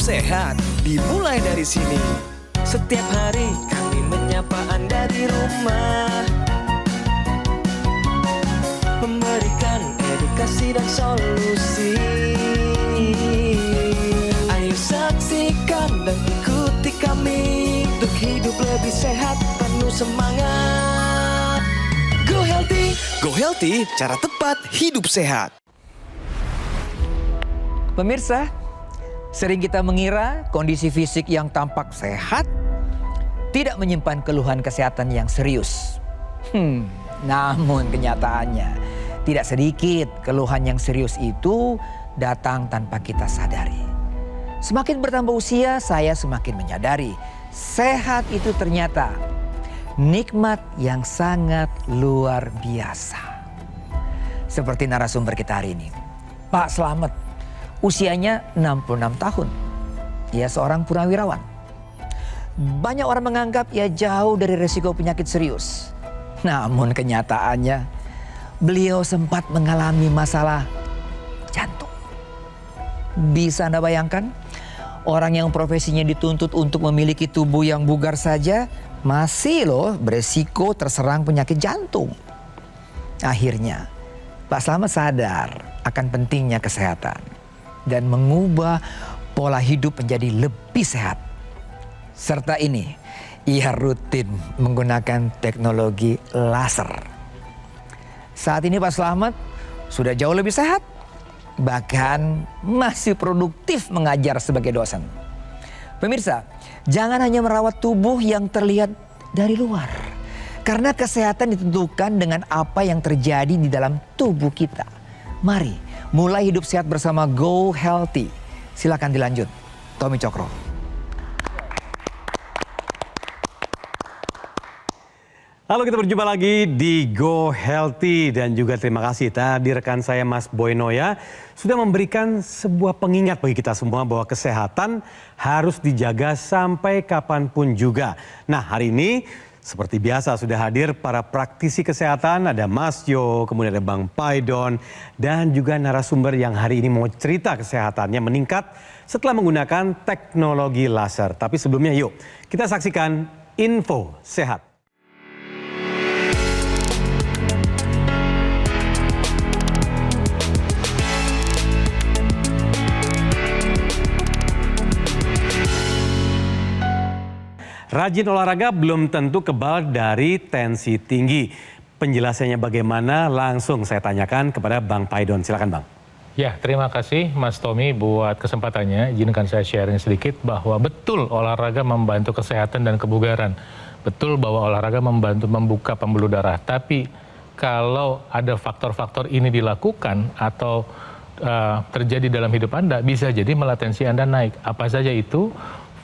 sehat dimulai dari sini. Setiap hari kami menyapa Anda di rumah, memberikan edukasi dan solusi. Ayo saksikan dan ikuti kami untuk hidup lebih sehat, penuh semangat. Go Healthy, cara tepat hidup sehat. Pemirsa, sering kita mengira kondisi fisik yang tampak sehat tidak menyimpan keluhan kesehatan yang serius. Namun kenyataannya tidak sedikit keluhan yang serius itu datang tanpa kita sadari. Semakin bertambah usia, saya semakin menyadari sehat itu ternyata nikmat yang sangat luar biasa. Seperti narasumber kita hari ini, Pak Slamet. Usianya 66 tahun. Ia seorang purnawirawan. Banyak orang menganggap ia jauh dari risiko penyakit serius. Namun kenyataannya beliau sempat mengalami masalah jantung. Bisa Anda bayangkan? Orang yang profesinya dituntut untuk memiliki tubuh yang bugar saja masih beresiko terserang penyakit jantung. Akhirnya Pak Slamet sadar akan pentingnya kesehatan dan mengubah pola hidup menjadi lebih sehat. Serta ini, ia rutin menggunakan teknologi laser. Saat ini Pak Slamet sudah jauh lebih sehat, bahkan masih produktif mengajar sebagai dosen. Pemirsa, jangan hanya merawat tubuh yang terlihat dari luar, karena kesehatan ditentukan dengan apa yang terjadi di dalam tubuh kita. Mari mulai hidup sehat bersama Go Healthy. Silakan dilanjut, Tommy Cokro. Halo, kita berjumpa lagi di Go Healthy dan juga terima kasih tadi rekan saya Mas Boy Noya sudah memberikan sebuah pengingat bagi kita semua bahwa kesehatan harus dijaga sampai kapanpun juga. Nah, hari ini seperti biasa sudah hadir para praktisi kesehatan, ada Mas Yo, kemudian ada Bang Paidon, dan juga narasumber yang hari ini mau cerita kesehatannya meningkat setelah menggunakan teknologi laser. Tapi sebelumnya yuk kita saksikan info sehat. Rajin olahraga belum tentu kebal dari tensi tinggi. Penjelasannya bagaimana langsung saya tanyakan kepada Bang Paidon. Silakan Bang. Ya, terima kasih Mas Tommy buat kesempatannya. Izinkan saya sharing sedikit bahwa betul olahraga membantu kesehatan dan kebugaran. Betul bahwa olahraga membantu membuka pembuluh darah. Tapi kalau ada faktor-faktor ini dilakukan atau terjadi dalam hidup Anda, bisa jadi malah tensi Anda naik. Apa saja itu?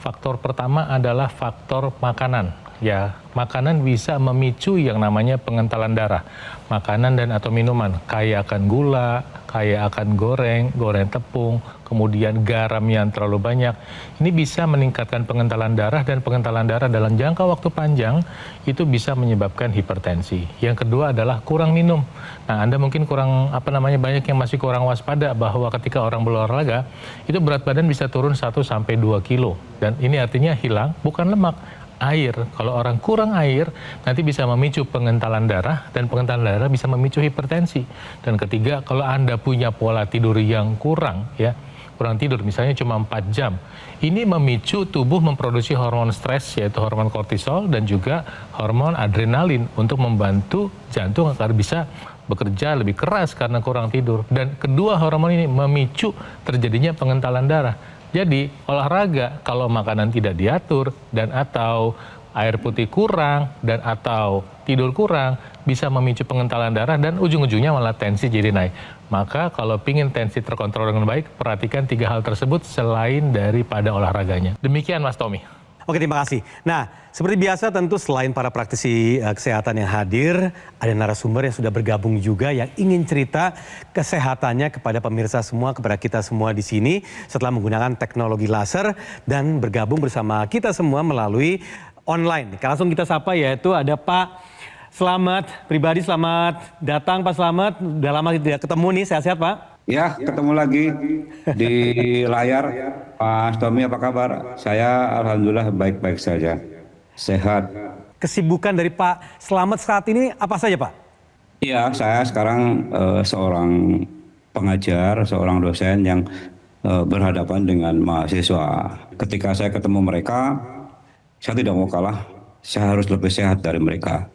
Faktor pertama adalah faktor makanan. Ya, makanan bisa memicu yang namanya pengentalan darah. Makanan dan atau minuman kaya akan gula, kaya akan goreng tepung, kemudian garam yang terlalu banyak. Ini bisa meningkatkan pengentalan darah dan pengentalan darah dalam jangka waktu panjang itu bisa menyebabkan hipertensi. Yang kedua adalah kurang minum. Nah, Anda mungkin banyak yang masih kurang waspada bahwa ketika orang berolahraga itu berat badan bisa turun 1 sampai 2 kilo. Dan ini artinya hilang bukan lemak, air. Kalau orang kurang air nanti bisa memicu pengentalan darah dan pengentalan darah bisa memicu hipertensi. Dan ketiga, kalau Anda punya pola tidur yang kurang tidur misalnya cuma 4 jam, ini memicu tubuh memproduksi hormon stres yaitu hormon kortisol dan juga hormon adrenalin untuk membantu jantung agar bisa bekerja lebih keras karena kurang tidur. Dan kedua hormon ini memicu terjadinya pengentalan darah. Jadi olahraga kalau makanan tidak diatur dan atau air putih kurang dan atau tidur kurang bisa memicu pengentalan darah dan ujung-ujungnya malah tensi jadi naik. Maka kalau ingin tensi terkontrol dengan baik, perhatikan 3 hal tersebut selain daripada olahraganya. Demikian Mas Tommy. Oke, terima kasih. Nah, seperti biasa tentu selain para praktisi kesehatan yang hadir, ada narasumber yang sudah bergabung juga yang ingin cerita kesehatannya kepada pemirsa semua, kepada kita semua di sini setelah menggunakan teknologi laser dan bergabung bersama kita semua melalui online. Langsung kita sapa yaitu ada Pak Slamet pribadi. Selamat datang Pak Slamet. Udah lama tidak ketemu nih, sehat-sehat Pak? Ya, ketemu lagi di layar. Mas Tommy, apa kabar? Saya alhamdulillah baik-baik saja. Sehat. Kesibukan dari Pak Slamet saat ini apa saja Pak? Iya, saya sekarang seorang pengajar, seorang dosen yang berhadapan dengan mahasiswa. Ketika saya ketemu mereka, saya tidak mau kalah. Saya harus lebih sehat dari mereka.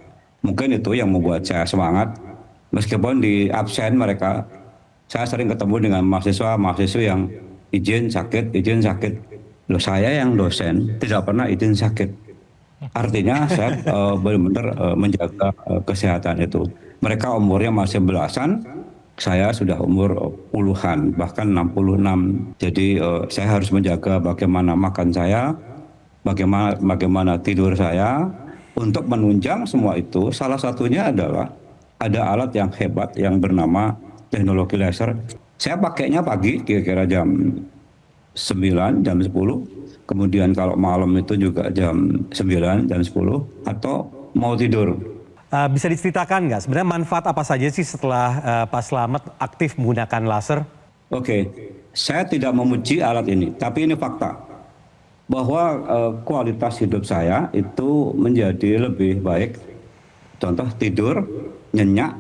Mungkin itu yang membuat saya semangat. Meskipun di absen mereka, saya sering ketemu dengan mahasiswa yang izin sakit. Loh, saya yang dosen tidak pernah izin sakit. Artinya saya benar-benar menjaga kesehatan itu. Mereka umurnya masih belasan, saya sudah umur puluhan, bahkan 66. Jadi saya harus menjaga bagaimana makan saya, bagaimana tidur saya. Untuk menunjang semua itu, salah satunya adalah ada alat yang hebat yang bernama teknologi laser. Saya pakainya pagi kira-kira jam 9, jam 10. Kemudian kalau malam itu juga jam 9, jam 10. Atau mau tidur. Bisa diceritakan nggak sebenarnya manfaat apa saja sih setelah Pak Slamet aktif menggunakan laser? Oke, saya tidak memuji alat ini, tapi ini fakta. Bahwa kualitas hidup saya itu menjadi lebih baik. Contoh tidur, nyenyak,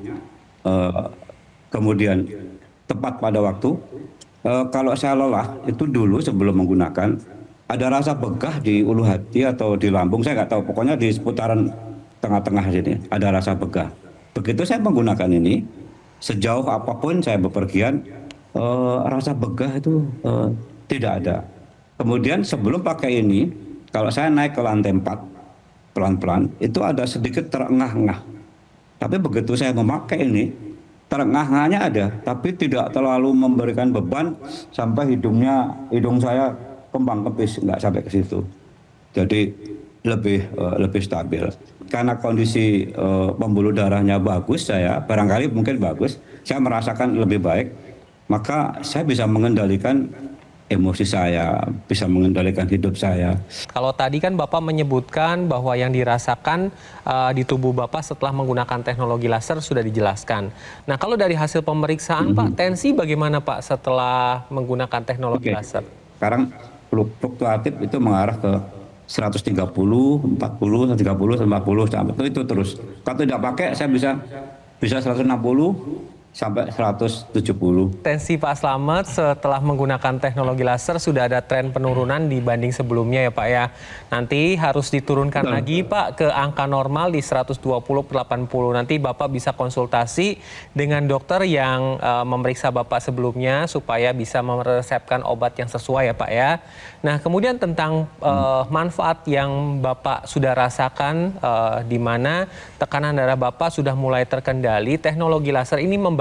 kemudian tepat pada waktu. Kalau saya lelah, itu dulu sebelum menggunakan, ada rasa begah di ulu hati atau di lambung, saya nggak tahu. Pokoknya di seputaran tengah-tengah sini, ada rasa begah. Begitu saya menggunakan ini, sejauh apapun saya bepergian, rasa begah itu tidak ada. Kemudian sebelum pakai ini, kalau saya naik ke lantai 4, pelan-pelan, itu ada sedikit terengah-engah. Tapi begitu saya memakai ini, terengah-engahnya ada, tapi tidak terlalu memberikan beban sampai hidung saya kembang kempis, nggak sampai ke situ. Jadi lebih stabil. Karena kondisi pembuluh darahnya bagus, saya barangkali mungkin bagus, saya merasakan lebih baik, maka saya bisa mengendalikan emosi saya, bisa mengendalikan hidup saya. Kalau tadi kan Bapak menyebutkan bahwa yang dirasakan di tubuh Bapak setelah menggunakan teknologi laser sudah dijelaskan. Nah, kalau dari hasil pemeriksaan Pak, tensi bagaimana Pak setelah menggunakan teknologi laser? Sekarang fluktuatif itu mengarah ke 130, 40, 130, 140, itu terus. Kalau tidak pakai saya bisa 160 sampai 170. Tensi Pak Slamet setelah menggunakan teknologi laser sudah ada tren penurunan dibanding sebelumnya ya Pak ya. Nanti harus diturunkan lagi Pak ke angka normal di 120/80. Nanti Bapak bisa konsultasi dengan dokter yang memeriksa Bapak sebelumnya supaya bisa meresepkan obat yang sesuai ya Pak ya. Nah, kemudian tentang manfaat yang Bapak sudah rasakan di mana tekanan darah Bapak sudah mulai terkendali, teknologi laser ini membantu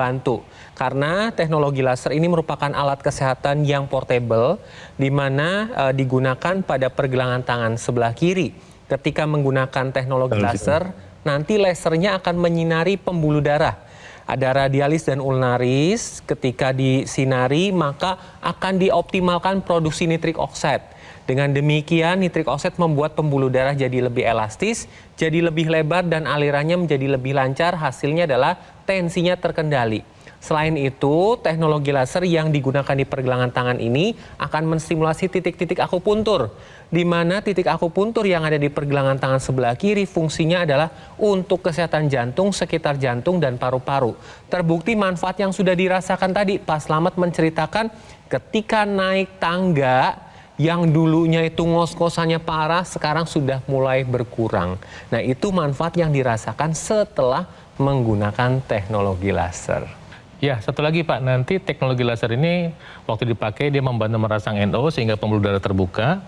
karena teknologi laser ini merupakan alat kesehatan yang portable di mana digunakan pada pergelangan tangan sebelah kiri. Ketika menggunakan teknologi laser, nanti lasernya akan menyinari pembuluh darah. Ada radialis dan ulnaris, ketika disinari maka akan dioptimalkan produksi nitrik oxide. Dengan demikian nitrik oxide membuat pembuluh darah jadi lebih elastis, jadi lebih lebar dan alirannya menjadi lebih lancar, hasilnya adalah tensinya terkendali. Selain itu, teknologi laser yang digunakan di pergelangan tangan ini akan menstimulasi titik-titik akupuntur, di mana titik akupuntur yang ada di pergelangan tangan sebelah kiri fungsinya adalah untuk kesehatan jantung, sekitar jantung dan paru-paru. Terbukti manfaat yang sudah dirasakan tadi, Pak Slamet menceritakan ketika naik tangga yang dulunya itu ngos-ngosannya parah, sekarang sudah mulai berkurang. Nah, itu manfaat yang dirasakan setelah menggunakan teknologi laser. Ya, satu lagi Pak, nanti teknologi laser ini waktu dipakai dia membantu merangsang NO sehingga pembuluh darah terbuka.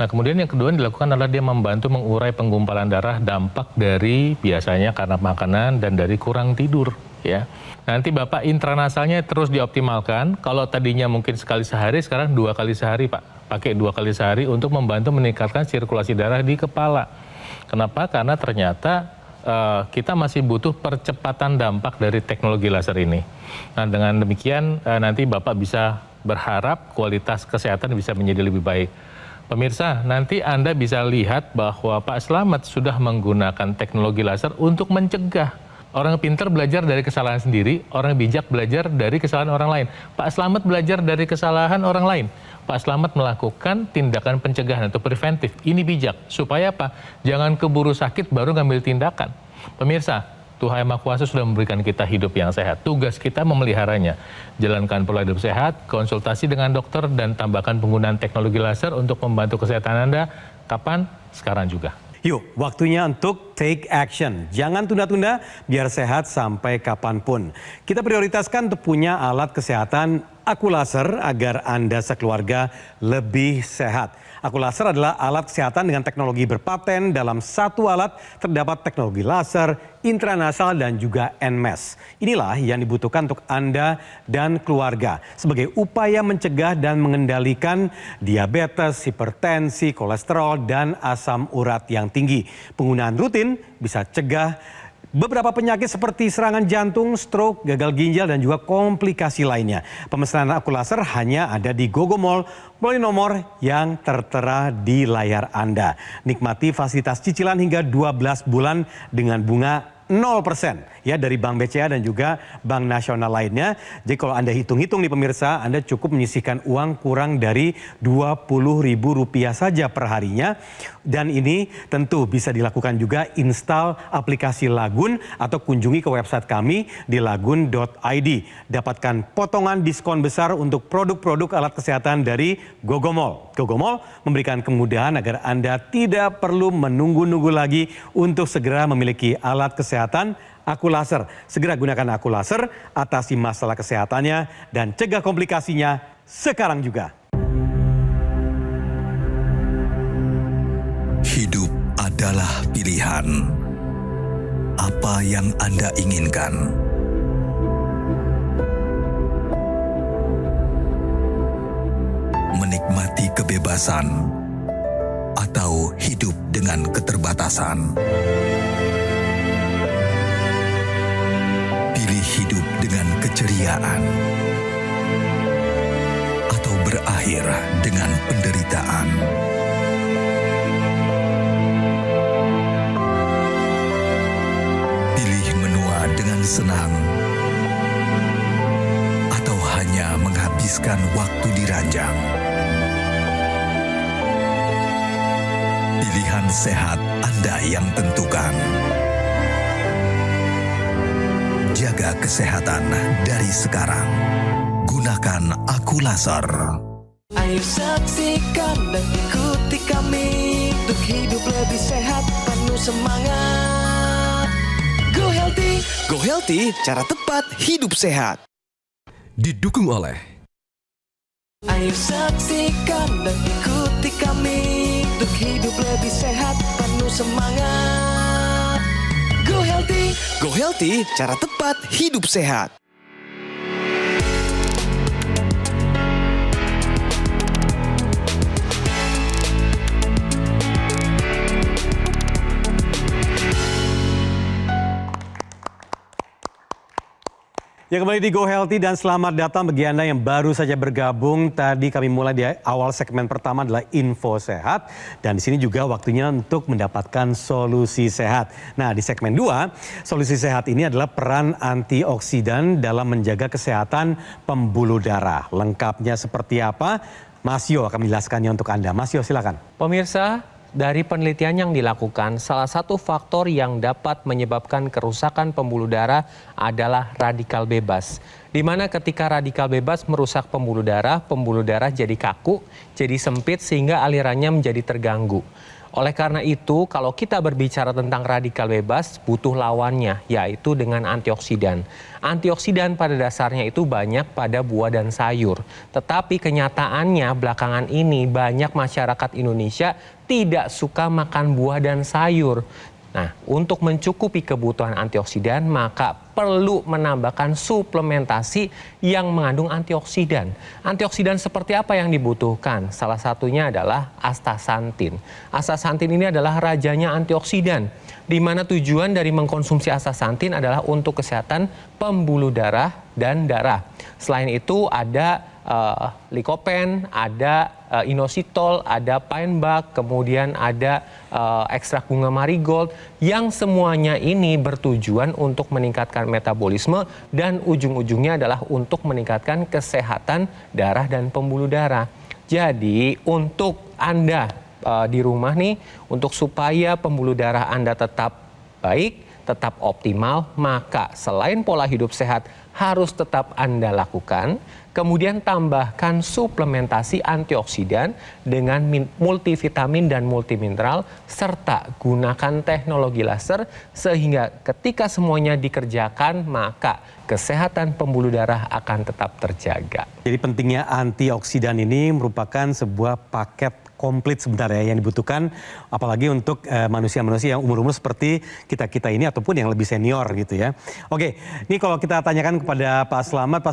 Nah, kemudian yang kedua yang dilakukan adalah dia membantu mengurai penggumpalan darah dampak dari biasanya karena makanan dan dari kurang tidur. Ya, nanti Bapak intranasalnya terus dioptimalkan. Kalau tadinya mungkin sekali sehari, sekarang 2 kali sehari Pak. Pakai 2 kali sehari untuk membantu meningkatkan sirkulasi darah di kepala. Kenapa? Karena ternyata kita masih butuh percepatan dampak dari teknologi laser ini. Nah, dengan demikian nanti Bapak bisa berharap kualitas kesehatan bisa menjadi lebih baik. Pemirsa, nanti Anda bisa lihat bahwa Pak Slamet sudah menggunakan teknologi laser untuk mencegah Orang pintar belajar dari kesalahan sendiri, orang bijak belajar dari kesalahan orang lain. Pak Slamet belajar dari kesalahan orang lain. Pak Slamet melakukan tindakan pencegahan atau preventif. Ini bijak. Supaya apa? Jangan keburu sakit baru ngambil tindakan. Pemirsa, Tuhan Yang Maha Kuasa sudah memberikan kita hidup yang sehat. Tugas kita memeliharanya. Jalankan pola hidup sehat, konsultasi dengan dokter, dan tambahkan penggunaan teknologi laser untuk membantu kesehatan Anda. Kapan? Sekarang juga. Yuk, waktunya untuk take action. Jangan tunda-tunda, biar sehat sampai kapanpun. Kita prioritaskan untuk punya alat kesehatan Akulaser agar Anda sekeluarga lebih sehat. Akulaser adalah alat kesehatan dengan teknologi berpaten. Dalam satu alat terdapat teknologi laser, intranasal, dan juga NMES. Inilah yang dibutuhkan untuk Anda dan keluarga sebagai upaya mencegah dan mengendalikan diabetes, hipertensi, kolesterol, dan asam urat yang tinggi. Penggunaan rutin bisa cegah beberapa penyakit seperti serangan jantung, stroke, gagal ginjal, dan juga komplikasi lainnya. Pemesanan Akulaser hanya ada di Gogomall melalui nomor yang tertera di layar Anda. Nikmati fasilitas cicilan hingga 12 bulan dengan bunga 0% ya dari Bank BCA dan juga Bank Nasional lainnya. Jadi kalau Anda hitung-hitung nih pemirsa, Anda cukup menyisihkan uang kurang dari Rp20.000 saja per harinya. Dan ini tentu bisa dilakukan juga install aplikasi Lagun atau kunjungi ke website kami di lagun.id. Dapatkan potongan diskon besar untuk produk-produk alat kesehatan dari Gogomall. Gogomall memberikan kemudahan agar Anda tidak perlu menunggu-nunggu lagi untuk segera memiliki alat kesehatan Akulaser. Segera gunakan Akulaser, atasi masalah kesehatannya, dan cegah komplikasinya sekarang juga. Hidup adalah pilihan. Apa yang Anda inginkan? Menikmati kebebasan atau hidup dengan keterbatasan? Pilih hidup dengan keceriaan atau berakhir dengan penderitaan? Pilih menua dengan senang atau hanya menghabiskan waktu di ranjang? Pilihan sehat Anda yang tentukan. Jaga kesehatan dari sekarang. Gunakan Akulaser. Ayo saksikan dan ikuti kami untuk hidup lebih sehat, penuh semangat. Go Healthy, Go Healthy, cara tepat hidup sehat. Didukung oleh Ayo saksikan dan ikuti kami untuk hidup lebih sehat, penuh semangat. Go Healthy, cara tepat hidup sehat. Ya, kembali di Go Healthy dan selamat datang bagi Anda yang baru saja bergabung. Tadi kami mulai di awal segmen pertama adalah info sehat. Dan di sini juga waktunya untuk mendapatkan solusi sehat. Nah, di segmen 2, solusi sehat ini adalah peran antioksidan dalam menjaga kesehatan pembuluh darah. Lengkapnya seperti apa? Mas Yo akan menjelaskannya untuk Anda. Mas Yo, silakan. Pemirsa, dari penelitian yang dilakukan, salah satu faktor yang dapat menyebabkan kerusakan pembuluh darah adalah radikal bebas. Di mana ketika radikal bebas merusak pembuluh darah jadi kaku, jadi sempit sehingga alirannya menjadi terganggu. Oleh karena itu, kalau kita berbicara tentang radikal bebas, butuh lawannya, yaitu dengan antioksidan. Antioksidan pada dasarnya itu banyak pada buah dan sayur. Tetapi kenyataannya belakangan ini banyak masyarakat Indonesia tidak suka makan buah dan sayur. Nah, untuk mencukupi kebutuhan antioksidan, maka perlu menambahkan suplementasi yang mengandung antioksidan. Antioksidan seperti apa yang dibutuhkan? Salah satunya adalah astaxanthin. Astaxanthin ini adalah rajanya antioksidan, di mana tujuan dari mengkonsumsi astaxanthin adalah untuk kesehatan pembuluh darah dan darah. Selain itu ada lycopene, ada inositol, ada pine bark, kemudian ada ekstrak bunga marigold, yang semuanya ini bertujuan untuk meningkatkan metabolisme dan ujung-ujungnya adalah untuk meningkatkan kesehatan darah dan pembuluh darah. Jadi untuk Anda di rumah nih, untuk supaya pembuluh darah Anda tetap baik, tetap optimal, maka selain pola hidup sehat harus tetap Anda lakukan, kemudian tambahkan suplementasi antioksidan dengan multivitamin dan multimineral, serta gunakan teknologi laser sehingga ketika semuanya dikerjakan, maka kesehatan pembuluh darah akan tetap terjaga. Jadi pentingnya antioksidan ini merupakan sebuah paket komplit sebenarnya yang dibutuhkan, apalagi untuk manusia-manusia yang umur-umur seperti kita-kita ini ataupun yang lebih senior gitu ya. Oke, ini kalau kita tanyakan kepada Pak Slamet,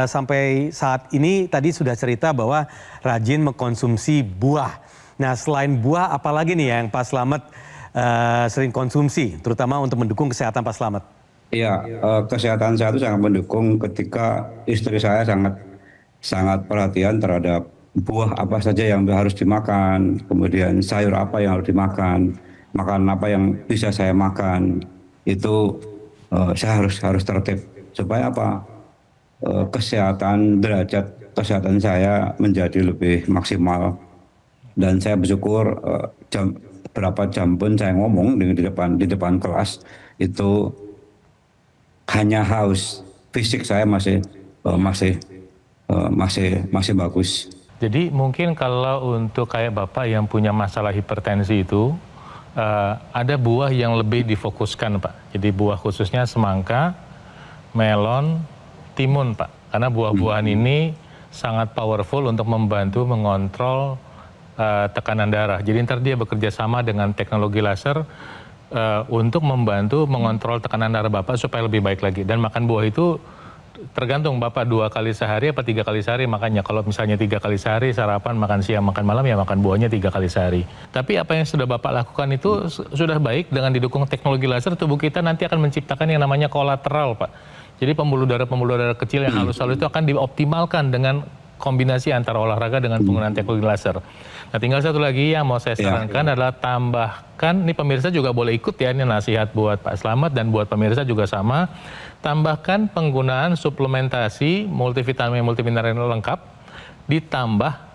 sampai saat ini tadi sudah cerita bahwa rajin mengkonsumsi buah. Nah, selain buah apalagi nih yang Pak Slamet sering konsumsi, terutama untuk mendukung kesehatan Pak Slamet? Iya, kesehatan saya itu sangat mendukung ketika istri saya sangat perhatian terhadap buah apa saja yang harus dimakan, kemudian sayur apa yang harus dimakan, makanan apa yang bisa saya makan. Itu saya harus tertib supaya apa? Derajat kesehatan saya menjadi lebih maksimal. Dan saya bersyukur berapa jam pun saya ngomong di depan kelas itu hanya haus, fisik saya masih bagus. Jadi mungkin kalau untuk kayak Bapak yang punya masalah hipertensi itu, ada buah yang lebih difokuskan Pak. Jadi buah khususnya semangka, melon, timun Pak. Karena buah-buahan ini sangat powerful untuk membantu mengontrol tekanan darah. Jadi ntar dia bekerja sama dengan teknologi laser untuk membantu mengontrol tekanan darah Bapak supaya lebih baik lagi. Dan makan buah itu tergantung Bapak 2 kali sehari apa 3 kali sehari makannya. Kalau misalnya 3 kali sehari, sarapan, makan siang, makan malam, ya makan buahnya 3 kali sehari. Tapi apa yang sudah Bapak lakukan itu sudah baik. Dengan didukung teknologi laser, tubuh kita nanti akan menciptakan yang namanya kolateral Pak. Jadi pembuluh darah kecil yang halus-halus itu akan dioptimalkan dengan kombinasi antara olahraga dengan penggunaan teknologi laser. Nah, tinggal satu lagi yang mau saya sarankan adalah tambahkan, ini pemirsa juga boleh ikut ya, ini nasihat buat Pak Slamet dan buat pemirsa juga sama, tambahkan penggunaan suplementasi multivitamin multimineral lengkap ditambah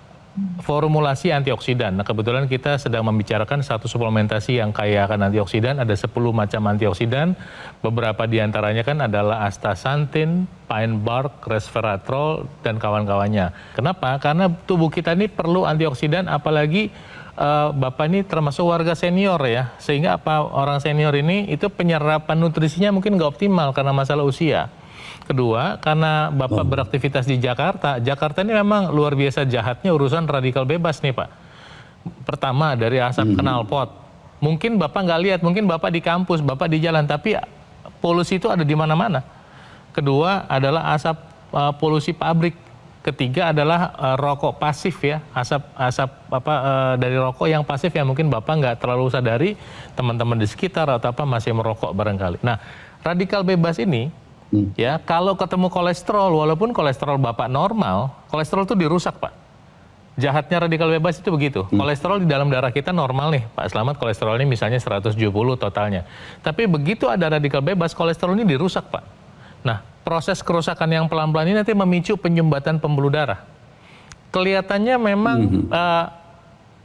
formulasi antioksidan. Nah, kebetulan kita sedang membicarakan satu suplementasi yang kaya akan antioksidan, ada 10 macam antioksidan, beberapa diantaranya kan adalah astaxanthin, pine bark, resveratrol, dan kawan-kawannya. Kenapa? Karena tubuh kita ini perlu antioksidan, apalagi Bapak ini termasuk warga senior ya, sehingga orang senior ini itu penyerapan nutrisinya mungkin nggak optimal karena masalah usia. Kedua, karena Bapak beraktivitas di Jakarta, Jakarta ini memang luar biasa jahatnya urusan radikal bebas nih Pak. Pertama dari asap knalpot, mungkin Bapak nggak lihat, mungkin Bapak di kampus, Bapak di jalan, tapi polusi itu ada di mana-mana. Kedua adalah asap polusi pabrik. Ketiga adalah rokok pasif ya, asap dari rokok yang pasif yang mungkin Bapak nggak terlalu sadari, teman-teman di sekitar atau masih merokok barangkali. Nah, radikal bebas ini ya, kalau ketemu kolesterol, walaupun kolesterol Bapak normal, kolesterol itu dirusak Pak. Jahatnya radikal bebas itu begitu. Kolesterol di dalam darah kita normal nih, Pak Slamet, kolesterolnya misalnya 170 totalnya. Tapi begitu ada radikal bebas, kolesterol ini dirusak Pak. Nah, proses kerusakan yang pelan-pelan ini nanti memicu penyumbatan pembuluh darah. Kelihatannya memang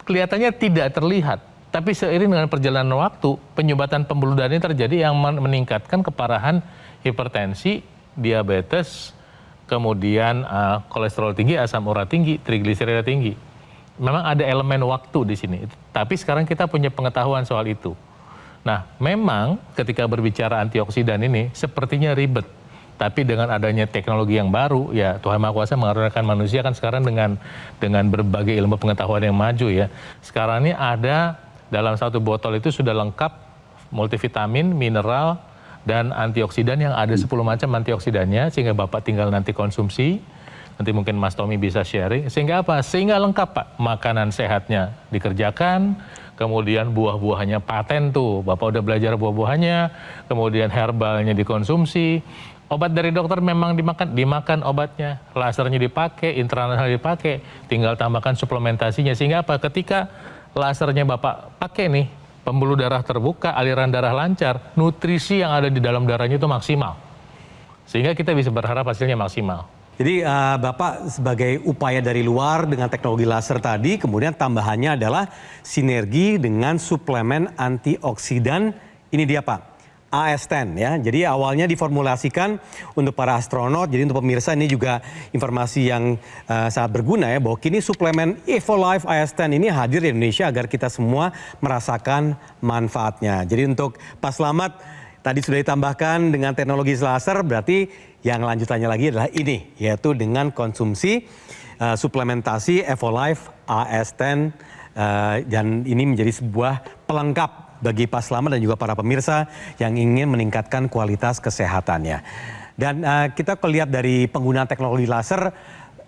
kelihatannya tidak terlihat, tapi seiring dengan perjalanan waktu, penyumbatan pembuluh darah ini terjadi yang meningkatkan keparahan hipertensi, diabetes, kemudian kolesterol tinggi, asam urat tinggi, trigliserida tinggi. Memang ada elemen waktu di sini. Tapi sekarang kita punya pengetahuan soal itu. Nah, memang ketika berbicara antioksidan ini sepertinya ribet. Tapi dengan adanya teknologi yang baru, ya Tuhan Maha Kuasa mengaruniakan manusia kan sekarang dengan berbagai ilmu pengetahuan yang maju ya. Sekarang ini ada dalam satu botol itu sudah lengkap multivitamin, mineral, dan antioksidan yang ada 10 macam antioksidannya, sehingga Bapak tinggal nanti konsumsi, nanti mungkin Mas Tommy bisa sharing, sehingga apa? Sehingga lengkap Pak, makanan sehatnya dikerjakan, kemudian buah-buahnya paten tuh, Bapak udah belajar buah-buahnya, kemudian herbalnya dikonsumsi, Obat dari dokter memang dimakan obatnya, lasernya dipakai, intranasal dipakai, tinggal tambahkan suplementasinya. Sehingga apa? Ketika lasernya Bapak pakai nih, pembuluh darah terbuka, aliran darah lancar, nutrisi yang ada di dalam darahnya itu maksimal. Sehingga kita bisa berharap hasilnya maksimal. Jadi Bapak sebagai upaya dari luar dengan teknologi laser tadi, kemudian tambahannya adalah sinergi dengan suplemen antioksidan. Ini dia Pak, AS10 ya. Jadi awalnya diformulasikan untuk para astronot. Jadi untuk pemirsa ini juga informasi yang sangat berguna ya, bahwa kini suplemen EvoLife AS10 ini hadir di Indonesia agar kita semua merasakan manfaatnya. Jadi untuk Pak Slamet tadi sudah ditambahkan dengan teknologi laser, berarti yang lanjutannya lagi adalah ini, yaitu dengan konsumsi suplementasi EvoLife AS10 dan ini menjadi sebuah pelengkap bagi Pak Slamet dan juga para pemirsa yang ingin meningkatkan kualitas kesehatannya. Dan kita lihat dari penggunaan teknologi laser,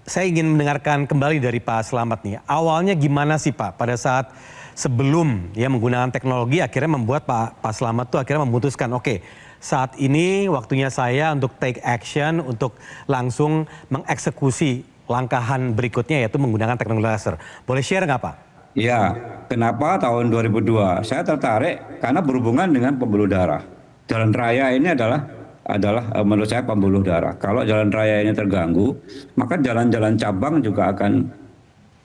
saya ingin mendengarkan kembali dari Pak Slamet nih. Awalnya gimana sih Pak pada saat sebelum ya menggunakan teknologi akhirnya membuat Pak Slamet tuh akhirnya memutuskan oke, saat ini waktunya saya untuk take action, untuk langsung mengeksekusi langkahan berikutnya yaitu menggunakan teknologi laser. Boleh share nggak Pak? Ya, kenapa tahun 2002 saya tertarik karena berhubungan dengan pembuluh darah. Jalan raya ini adalah menurut saya pembuluh darah. Kalau jalan raya ini terganggu, maka jalan-jalan cabang juga akan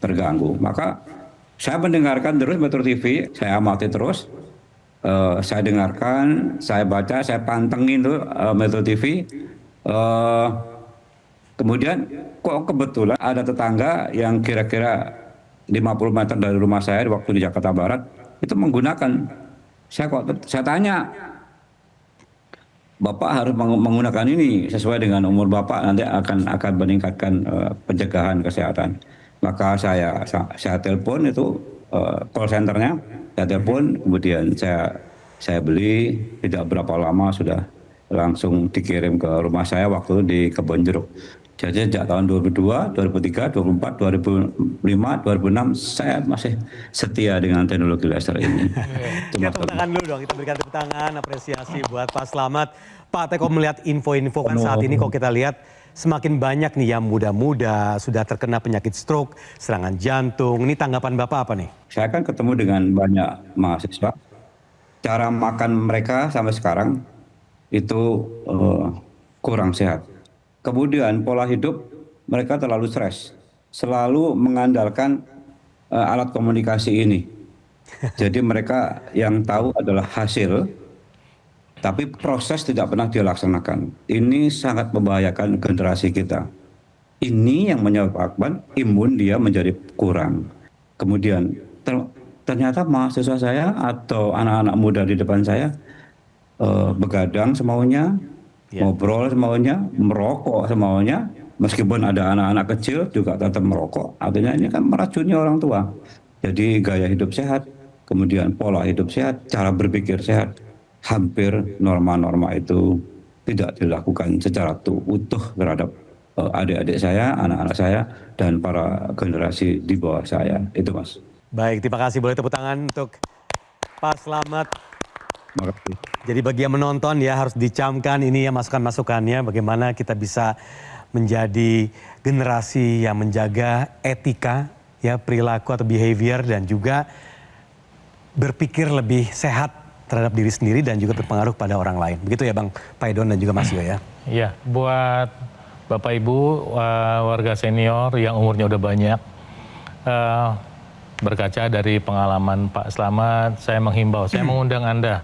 terganggu. Maka saya mendengarkan terus Metro TV, saya amati terus, saya dengarkan, saya baca, saya pantengin tuh Metro TV. Kemudian kok kebetulan ada tetangga yang kira-kira 50 meter dari rumah saya waktu di Jakarta Barat itu menggunakan. Saya tanya, Bapak harus menggunakan ini sesuai dengan umur Bapak, nanti akan meningkatkan pencegahan kesehatan. Maka saya telepon itu call centernya, saya telepon, kemudian saya beli, tidak berapa lama sudah langsung dikirim ke rumah saya waktu di Kebonjeruk. Jadi sejak tahun 2002, 2003, 2004, 2005, 2006 saya masih setia dengan teknologi laser ini. Kita tepuk tangan dulu dong, kita berikan tepuk tangan apresiasi buat Pak Slamet. Pak, kalau melihat info-info kan saat ini kok kita lihat semakin banyak nih yang muda-muda sudah terkena penyakit stroke, serangan jantung. Ini tanggapan Bapak apa nih? Saya kan ketemu dengan banyak mahasiswa. Cara makan mereka sampai sekarang itu kurang sehat. Kemudian pola hidup mereka terlalu stres, selalu mengandalkan alat komunikasi ini. Jadi mereka yang tahu adalah hasil, tapi proses tidak pernah dilaksanakan. Ini sangat membahayakan generasi kita. Ini yang menyebabkan imun dia menjadi kurang. Kemudian ternyata mahasiswa saya atau anak-anak muda di depan saya begadang semaunya, ngobrol semaunya, merokok semaunya, meskipun ada anak-anak kecil juga tetap merokok. Artinya ini kan meracuni orang tua. Jadi gaya hidup sehat, kemudian pola hidup sehat, cara berpikir sehat, hampir norma-norma itu tidak dilakukan secara utuh terhadap adik-adik saya, anak-anak saya, dan para generasi di bawah saya. Itu Mas. Baik, terima kasih. Boleh tepuk tangan untuk Pak Slamet. Makasih. Jadi bagi yang menonton ya harus dicamkan ini ya masukan-masukannya bagaimana kita bisa menjadi generasi yang menjaga etika ya, perilaku atau behavior dan juga berpikir lebih sehat terhadap diri sendiri dan juga berpengaruh pada orang lain. Begitu ya Bang Paidon dan juga Mas Yo ya. Iya, buat Bapak Ibu warga senior yang umurnya udah banyak, berkaca dari pengalaman Pak Slamet, saya menghimbau, saya mengundang Anda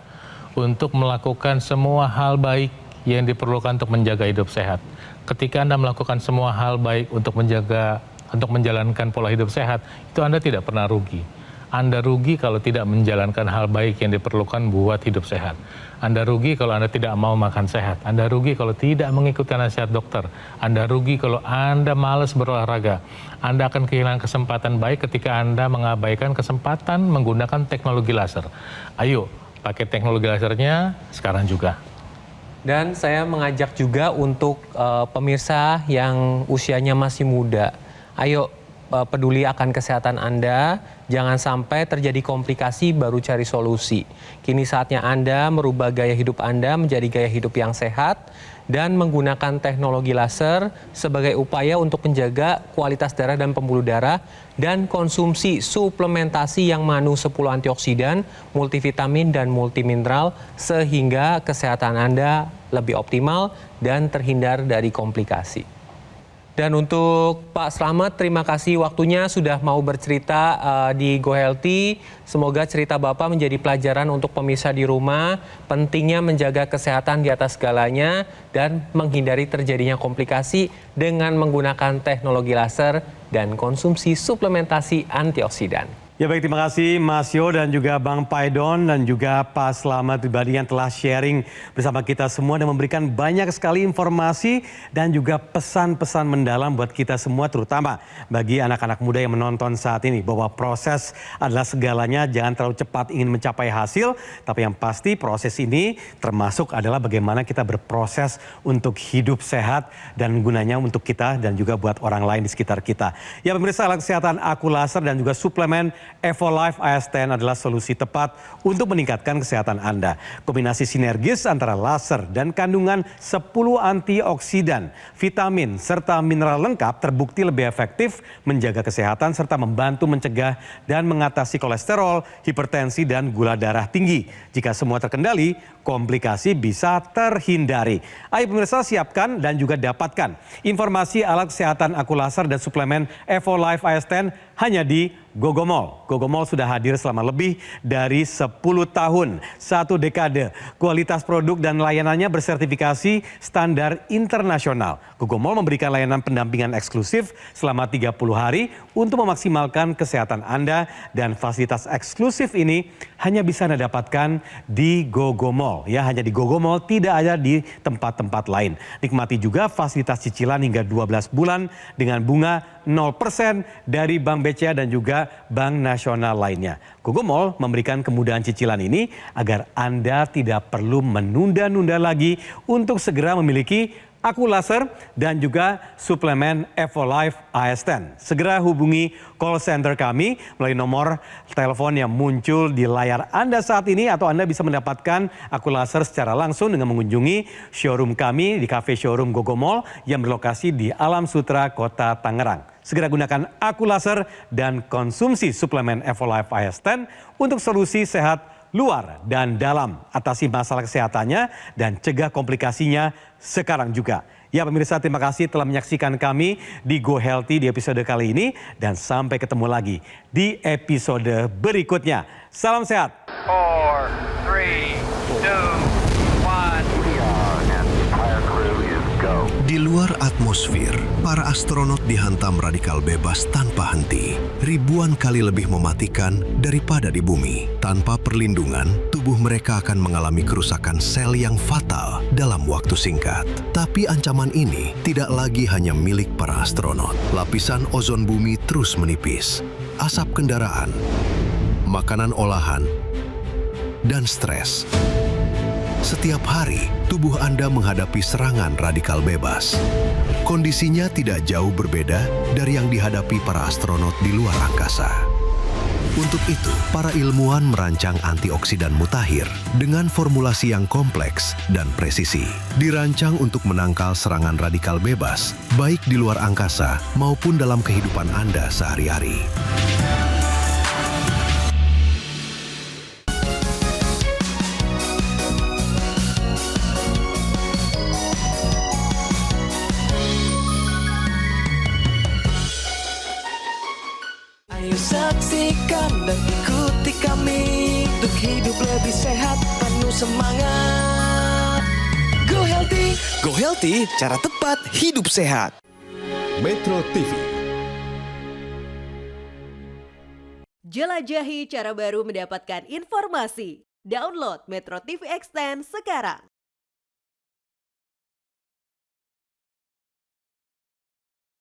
untuk melakukan semua hal baik yang diperlukan untuk menjaga hidup sehat. Ketika Anda melakukan semua hal baik untuk menjalankan pola hidup sehat, itu Anda tidak pernah rugi. Anda rugi kalau tidak menjalankan hal baik yang diperlukan buat hidup sehat. Anda rugi kalau Anda tidak mau makan sehat. Anda rugi kalau tidak mengikuti nasihat dokter. Anda rugi kalau Anda malas berolahraga. Anda akan kehilangan kesempatan baik ketika Anda mengabaikan kesempatan menggunakan teknologi laser. Ayo, pakai teknologi lasernya sekarang juga. Dan saya mengajak juga untuk pemirsa yang usianya masih muda. Ayo peduli akan kesehatan Anda, jangan sampai terjadi komplikasi baru cari solusi. Kini saatnya Anda merubah gaya hidup Anda menjadi gaya hidup yang sehat dan menggunakan teknologi laser sebagai upaya untuk menjaga kualitas darah dan pembuluh darah dan konsumsi suplementasi yang mengandung 10 antioksidan, multivitamin dan multimineral sehingga kesehatan Anda lebih optimal dan terhindar dari komplikasi. Dan untuk Pak Slamet, terima kasih waktunya sudah mau bercerita di Go Healthy. Semoga cerita Bapak menjadi pelajaran untuk pemirsa di rumah, pentingnya menjaga kesehatan di atas segalanya dan menghindari terjadinya komplikasi dengan menggunakan teknologi laser dan konsumsi suplementasi antioksidan. Ya baik, terima kasih Mas Yo dan juga Bang Paidon dan juga Pak Slamet pribadi yang telah sharing bersama kita semua dan memberikan banyak sekali informasi dan juga pesan-pesan mendalam buat kita semua, terutama bagi anak-anak muda yang menonton saat ini, bahwa proses adalah segalanya, jangan terlalu cepat ingin mencapai hasil, tapi yang pasti proses ini termasuk adalah bagaimana kita berproses untuk hidup sehat dan gunanya untuk kita dan juga buat orang lain di sekitar kita. Ya pemirsa, alat kesehatan Aku Laser dan juga suplemen Evolife AS10 adalah solusi tepat untuk meningkatkan kesehatan Anda. Kombinasi sinergis antara laser dan kandungan 10 antioksidan, vitamin, serta mineral lengkap terbukti lebih efektif menjaga kesehatan serta membantu mencegah dan mengatasi kolesterol, hipertensi, dan gula darah tinggi. Jika semua terkendali, komplikasi bisa terhindari. Ayo pemirsa, siapkan dan juga dapatkan informasi alat kesehatan Aku Laser dan suplemen Evolife AS10 hanya di Gogomall. Gogomall sudah hadir selama lebih dari 10 tahun, 1 dekade. Kualitas produk dan layanannya bersertifikasi standar internasional. Gogomall memberikan layanan pendampingan eksklusif selama 30 hari untuk memaksimalkan kesehatan Anda, dan fasilitas eksklusif ini hanya bisa Anda dapatkan di Gogomall. Ya, hanya di Gogomall, tidak ada di tempat-tempat lain. Nikmati juga fasilitas cicilan hingga 12 bulan dengan bunga 0% dari Bank BCA dan juga Bank Nasional lainnya. Gogomall memberikan kemudahan cicilan ini agar Anda tidak perlu menunda-nunda lagi untuk segera memiliki Aku Laser dan juga suplemen Evolife AS10. Segera hubungi call center kami melalui nomor telepon yang muncul di layar Anda saat ini, atau Anda bisa mendapatkan Aku Laser secara langsung dengan mengunjungi showroom kami di Cafe Showroom Gogomall yang berlokasi di Alam Sutra, Kota Tangerang. Segera gunakan Aku Laser dan konsumsi suplemen Evolife AS10 untuk solusi sehat luar dan dalam. Atasi masalah kesehatannya dan cegah komplikasinya sekarang juga. Ya pemirsa, terima kasih telah menyaksikan kami di Go Healthy di episode kali ini, dan sampai ketemu lagi di episode berikutnya. Salam sehat. 4, 3, 2, 1. Di luar atmosfer, para astronot dihantam radikal bebas tanpa henti. Ribuan kali lebih mematikan daripada di bumi. Tanpa perlindungan, tubuh mereka akan mengalami kerusakan sel yang fatal dalam waktu singkat. Tapi ancaman ini tidak lagi hanya milik para astronot. Lapisan ozon bumi terus menipis. Asap kendaraan, makanan olahan, dan stres. Setiap hari, tubuh Anda menghadapi serangan radikal bebas. Kondisinya tidak jauh berbeda dari yang dihadapi para astronot di luar angkasa. Untuk itu, para ilmuwan merancang antioksidan mutakhir dengan formulasi yang kompleks dan presisi. Dirancang untuk menangkal serangan radikal bebas, baik di luar angkasa maupun dalam kehidupan Anda sehari-hari. Ayo saksikan dan ikuti kami untuk hidup lebih sehat, penuh semangat. Go Healthy, cara tepat hidup sehat. Metro TV. Jelajahi cara baru mendapatkan informasi. Download Metro TV Extend sekarang.